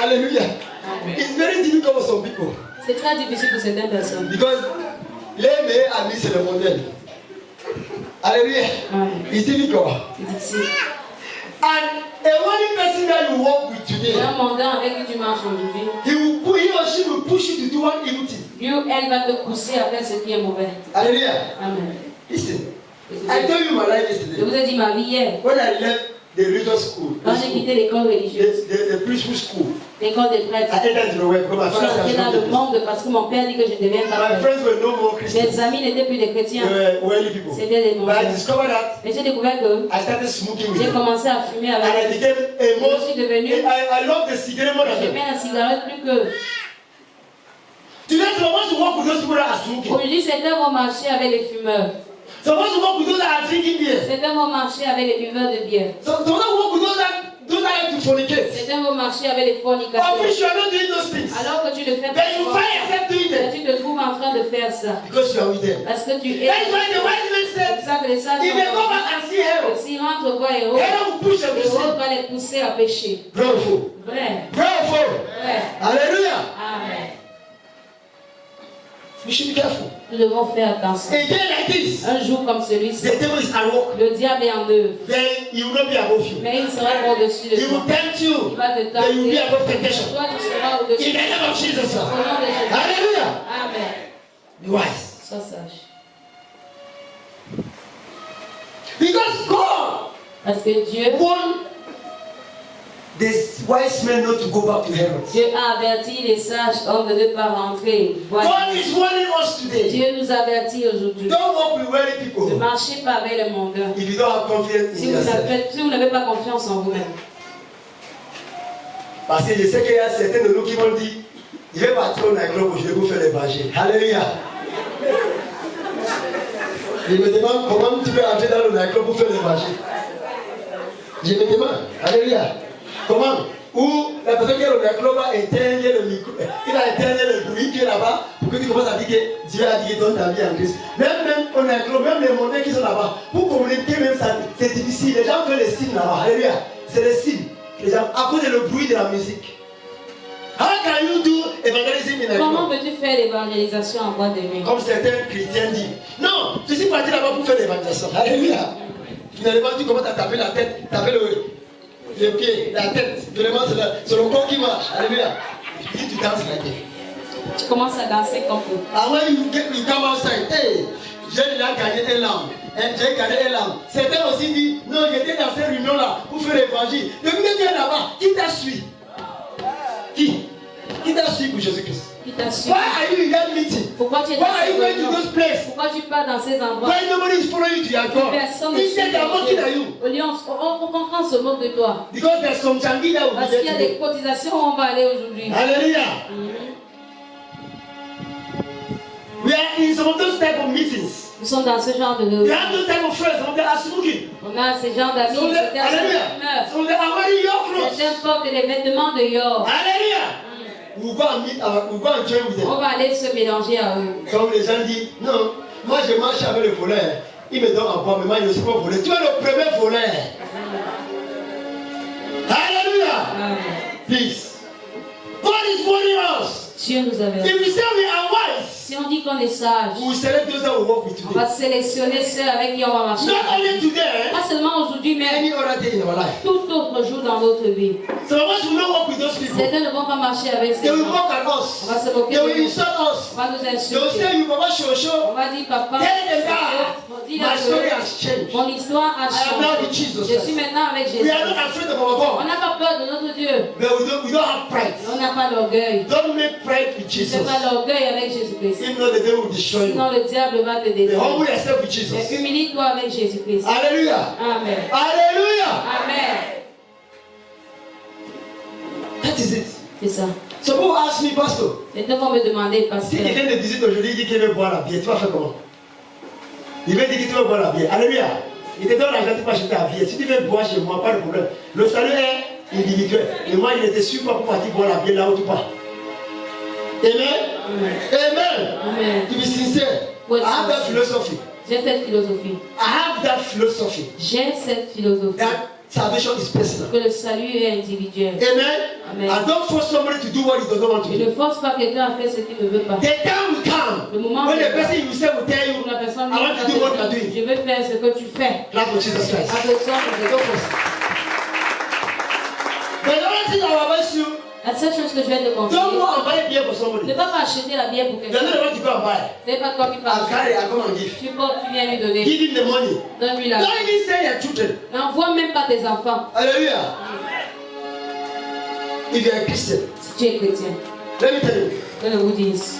Hallelujah. Amen. It's very difficult for some people C'est très difficile pour certaines personnes. because les meilleurs amis c'est le mondain. Hallelujah. Amen. It's difficult. C'est difficile. And a one person that you walk with today, Et un mondain avec qui tu marches aujourd'hui, he or she will push you to do one evil thing. lui ou elle va te pousser à faire ce qui est mauvais. Hallelujah. Amen. Listen, Écoutez, I told you my life je yesterday. vous ai dit ma vie hier, When I left the religious school, quand j'ai quitté l'école religieuse, the priesthood school, l'école des prêtres, I entered into the world because my je suis friends entré dans le were monde parce que mon père dit que je devais être my prêtre. friends were no more Mes Christians. amis n'étaient plus des They chrétiens, were worldly people. c'était des But I mondains. discovered that Et j'ai découvert que I started smoking with j'ai them. commencé à fumer And avec I eux. became a Je most, suis devenu, I love the cigarette more than them. j'aimais la cigarette plus que. Today, some of us to work with those people that are smoking. Aujourd'hui, certains vont marcher avec les fumeurs. Some of us to work with those that are drinking beer. Certains vont marcher avec les buveurs de bière. Some of us work with those that like to to fornicate. Certains vont marcher avec les fornicateurs. Of which you are not doing those things. Alors que tu le fais Then you pas. find yourself doing Mais them. tu te trouves en train de faire ça. Because you are with them. Parce que tu es. That's why the wise man C'est pour said, ça que les sages if they go sont back and see Herod, s'ils rentrent voir Hérode, Herod will push them to Hérode sin. va les pousser à pécher. Vrai ou faux? Vrai. Vrai ou faux? Vrai. Alléluia. Amen. We should be careful. Nous devons faire attention. A day like this, Un jour comme celui-ci, the devil is at work. le diable est en œuvre. Then he will not be above you. Mais il sera au-dessus de He will toi. tempt you. Il va te Then you will be tenter. above temptation. Toi, tu seras In au-dessus. the name of Jesus. Au nom de Jésus. Hallelujah. Amen. Be wise. Sois sage. Because God Parce que Dieu want this wise men not to go back to Herod. Dieu a averti les sages hommes de ne pas rentrer. Voilà. God is warning us today. Dieu nous avertit aujourd'hui. Don't walk with weary Ne people marchez pas avec les mondeurs. if you don't have confidence in yourself. Si vous n'avez pas confiance en vous-même. Parce que je sais qu'il y a certains de nous qui vont dire, je vais partir au nightclub, je vais vous faire l'évangile. Alléluia. Je me demande comment tu peux entrer dans le nightclub pour faire l'évangile. Je me demande. Alléluia. Comment? Ou la personne qui est au nightclub va éteindre le micro, il va éteindre le bruit qui est là-bas pour que tu commences à dire que Dieu a dit que donne ta vie en Christ. Même au nightclub, même les mondains qui sont là-bas, pour communiquer même ça, c'est difficile. Les gens font les signes là-bas. Alléluia. C'est les signes. Les gens, à cause du bruit de la musique. How can you do evangelism in a Comment club? peux-tu faire l'évangélisation en boîte de nuit? Comme certains chrétiens disent. Non, je suis parti là-bas pour faire l'évangélisation. Alléluia. Finalement, tu commences à taper la tête, taper les pieds, la tête. Vraiment, c'est le corps qui marche. Alléluia. Si tu danses la tête. Tu commences à danser comme eux. And when you come outside, hey, j'ai déjà gagné un lampe. J'ai gagné un lampe. Certains aussi disent, non, j'étais dans cette réunion-là pour faire l'évangile. Depuis que tu es là-bas, qui t'a suivi? Qui t'a suivi pour Jésus-Christ? Qui t'a suivi? Why are you in that meeting? Pourquoi tu es Why dans are ces you going to réunions? those places? Pourquoi tu pars dans ces endroits? Why nobody is following you to your job? Personne ne Instead, they are mocking at suit. you. Au lieu, on comprend ce mot de toi. Because there's some changi that will Parce be qu'il y a there des today. cotisations où on va aller aujourd'hui. Hallelujah. We are in some of those type of meetings. Nous sommes dans ce genre de We réunion. have those type of friends. Some of them are smoking. On a ces genres d'amis, Some of them, certains sont hallelujah. fumeurs. Some of them are wearing your clothes. Certains portent des vêtements de Yor. Hallelujah. We go and meet, we go and join with On them. va aller se mélanger à eux. Comme les gens disent, non, moi je marche avec le voleur. Il me donne un poids, mais moi je ne suis pas voleur. Tu es le premier voleur. Hallelujah. Amen. Please. God is warning us. Dieu nous avertit. If we say we are wise, Si on dit qu'on est sage, we will select those that will walk with on va today. sélectionner ceux avec qui on va marcher. Not only today, Pas seulement aujourd'hui, mais any other day in our life. tout autre jour dans notre vie. Some of us will not walk with those people. Certains ne vont pas marcher avec ces They will gens. mock at On us. va se moquer They will de nous. insult us. On va nous They will insulter. say, you Baba On Shosho. va dire, papa, Tell them on that dit my story là has changed. mon histoire a I am now with changé. Jesus Je suis Christ. maintenant avec We Jésus. are not afraid of our On God. n'a pas peur de notre Dieu. But we don't have pride. On n'a pas d'orgueil. Don't make pride with Ne Jesus. fais pas d'orgueil avec Jésus-Christ. If not, the devil will destroy you. Sinon le diable va te But détruire. humble yourself with Mais Jesus. humilie-toi avec Jésus-Christ. Hallelujah. Amen. Hallelujah. Amen. That is it. C'est ça. Some people ask me, Pastor, Maintenant, on me demander, si pasteur, quelqu'un te visite aujourd'hui, il dit qu'il veut boire la bière, tu vas faire comment? Il veut dire que tu veux boire la bière. Alléluia. Il te donne l'argent, tu peux acheter la bière. Si tu veux boire chez moi, pas de problème. Le salut est individuel. Et moi, il était sûr pas pour partir boire la bière là où tu pars. Amen. Amen. Amen. To be sincere, I have that philosophy. J'ai cette philosophie. I have that philosophy. J'ai cette philosophie. That salvation is personal. Que le salut est individuel. Amen. Amen. I don't force somebody to do what he does not want to Je do. ne force pas quelqu'un à faire ce qu'il ne veut pas. The time will come Le moment when the viendra person you say will tell you, où la personne I want to do what you are dit, doing. je veux faire ce que tu fais. Clap for Jesus Christ. Applaudissons pour Don't Jésus. force. But the only thing I will advise you, La seule chose que je vais te don't conseiller, go and buy beer for ne somebody. va pas acheter la bière pour You're quelqu'un. not the one to go and buy. Ce n'est pas toi qui I'll parles. carry, I'll come and give. Tu portes, tu viens lui donner. Give him the money. Donne-lui la Don't even send your children. N'envoie même pas tes enfants Hallelujah. If you're a Christian, si tu es chrétien. let me tell you, Que je vous dise.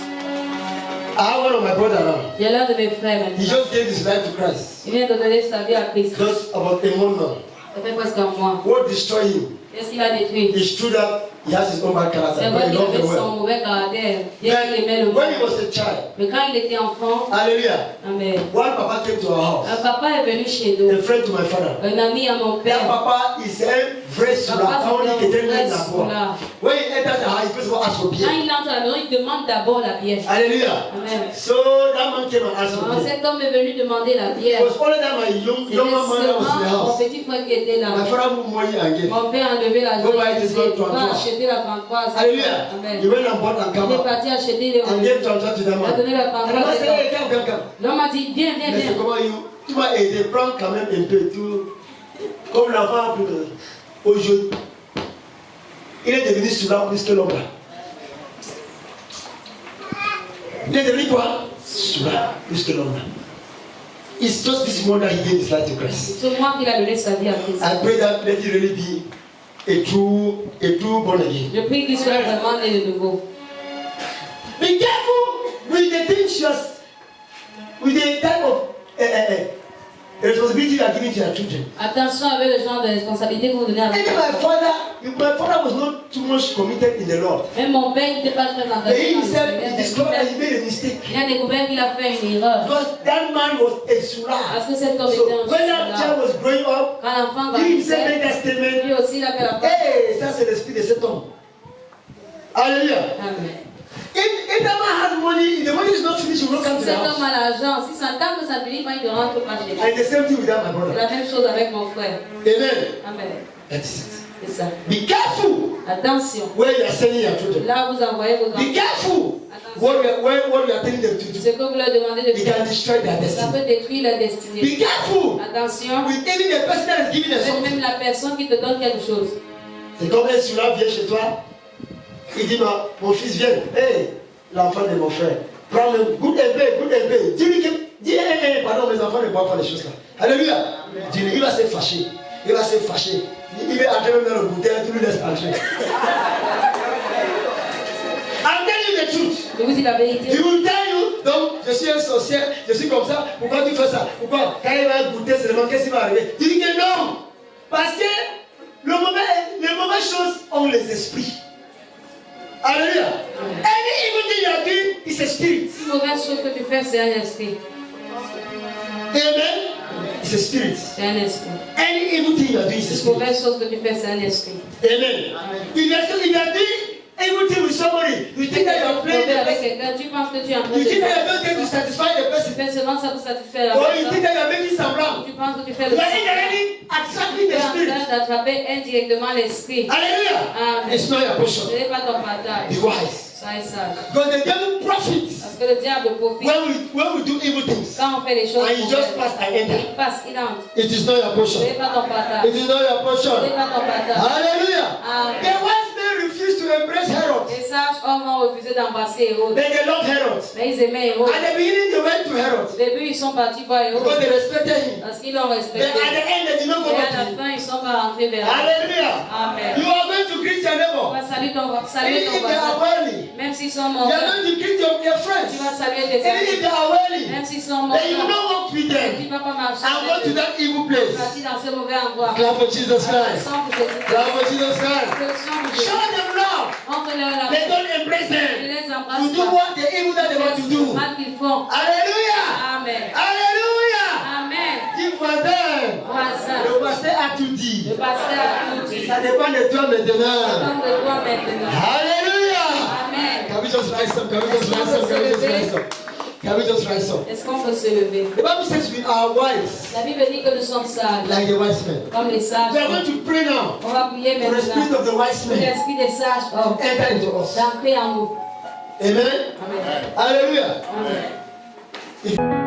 I have one of my brothers now. Il y a l'un de mes frères He maintenant. just gave his life to Christ. Il vient de donner sa vie à Christ. Just about a month now. Ça fait presque un mois. What destroyed him Qu'est-ce qu'il a détruit? is true that He has his own bad character. C'est vrai But he qu'il loved the avait son world. mauvais caractère. Bien qu'il aimait le Then, when he monde. was a child, Mais quand il était enfant, hallelujah, amen. one papa came to our house, Un papa est venu chez nous. a friend to my father. Un ami à mon That père. papa is a vrai soula. Papa, Quand on dit qu'il était c'est un né vrai là-bas. soula. When he enters the house, he first of all asks for Quand beer. il entre à la maison, il demande d'abord la bière. Hallelujah. Amen. So that man came and asked for Alors, beer. cet homme est venu demander la It bière. was only that my young C'était man was in the seulement mon house. petit frère qui était là. My father moved money and gave. Mon père a levé la Go joie buy et this dit, one, tu vas 33. acheter la 33. Hallelujah. Amen. He went and bought and Il est come parti acheter les and gave 33 to that Il a donné man. la And the 33. man said, hey, come. L'homme a dit, viens. Mais c'est comment tu m'as aidé, prends quand même un peu tout. Comme l'enfant a pris aujourd'hui. Il est devenu souvent plus que l'homme là. Il est devenu quoi? Souvent plus que l'homme là. It's just this morning that he gave his life to Christ. C'est moi qui a donné sa vie à Christ. I pray that let it really be a true born again. Je prie qu'il soit vraiment né de nouveau. Be careful with the things you are, with the type of responsibility you are giving to your children. Attention avec le genre de responsabilité que vous donnez à Even my father was not too much committed in the Lord. Même mon père n'était pas très But engagé. he dans le himself, Seigneur. he discovered that he made a mistake. Il a découvert qu'il a fait une erreur. Because that man was a surah. Parce que cet homme So était un when that soulard. child was growing up, Quand l'enfant he himself grandissait, made that statement. lui aussi il a fait la part. Hey, ça c'est l'esprit de cet homme. Hallelujah. Amen. If that man has money, if the money is not finished, he will not come to the Cet house. homme a l'argent. Si ça tant que ça ne finit pas, il ne rentre pas chez lui. And the same thing with that my C'est brother. la même chose avec mon frère. Amen. Amen. That is it. C'est ça. Be careful Attention. where you are sending your children. Là, vous envoyez vos Be enfants. careful what you are telling them to do. Ce que vous leur demandez de It faire, can destroy their ça destiny. peut détruire leur destinée. Be careful Attention. with even the person that is giving us Avec something. même la personne qui te donne quelque chose. C'est comme un soulard vient chez toi. Il dit, mon fils vient. Hey, l'enfant de mon frère. Prends le goûte un peu. Dis, pardon, mes enfants ne boivent pas les choses là. Alléluia. Dis-lui, il va se fâcher. Il va entrer même dans le bouteille, tu lui laisses entrer. I'm telling you the truth. Je vous dis la vérité. He will tell you, donc, je suis un sorcier, je suis comme ça, pourquoi tu fais ça? Pourquoi? Quand il va goûter seulement, qu'est-ce qui va arriver? Tu dis que non! Parce que les mauvaises choses ont les esprits. Alléluia. Any evil thing you are doing is a spirit. Une mauvaise chose que tu fais, c'est un esprit. Amen. It's a spirit. C'est un esprit. Any evil thing you are doing is a Une spirit. mauvaise chose que tu fais, c'est un esprit. Amen. If you are doing evil thing with somebody, you think that you are playing the Avec person. quelqu'un, tu penses que tu es en train You think that you de are not going to satisfy the tu person. fais seulement ça pour satisfaire la Or you think personne. that you are making semblant. Tu penses que tu fais You le are sang. indirectly attracting Tu the es en spirit. train d'attraper indirectement l'esprit. Hallelujah. Amen. It's not your portion. Ce n'est pas ton partage. Be wise. Sois sage. Because the devil profits Parce que le diable profite when we do evil things. quand on fait les choses. And you just pass and enter. Il passe, il entre. It is not your Ce portion. n'est pas ton partage. It is not your Ce portion. n'est pas ton partage. Hallelujah. Amen. The wise men refused to embrace Herod. Les sages hommes ont refusé d'embrasser Hérode. Then they loved Herod. Mais ils aimaient Hérode. At the beginning they went to Herod Au début, ils sont partis voir because Hérode they respected him. parce qu'ils l'ont Then respecté. at the end they did not go Et back à la to him. fin, ils ne sont pas rentrés vers lui. Hallelujah. Amen. You are going to greet your Tu neighbor. vas saluer ton Even if voisin. they are wealthy. Même s'ils sont You morts. are going to greet your friends. Tu vas saluer tes Even if amis. they are wealthy. Même s'ils sont morts. Then you will not walk with Tu them ne vas pas marcher. and go to that evil Tu place. vas dans ce mauvais endroit. Clap for Jesus Christ. Sans que Jésus te Clap for Jesus Christ. Show Montre-leur them love. la They don't embrace Tu them. les To embrasses do pas. what the evil that they want to Le do. mal qu'ils font. Alléluia. Amen. Alléluia. Amen. Dis voisin. Voisin. Le pasteur a tout dit. Le pasteur a tout dit. Ça dépend de toi maintenant. Attends de toi maintenant. Hallelujah. Amen. Can we just rise up? Can we just rise up? Can we just rise up? Can we just rise up? Est-ce qu'on peut se lever? The Bible says we are wise La Bible dit que nous sommes sages. like the wise men. Comme les sages. We are going to pray now On va prier for the spirit maintenant. of the wise Pour men l'esprit des sages to hommes enter into us. d'entrer en nous. Amen. Amen. Hallelujah. Amen.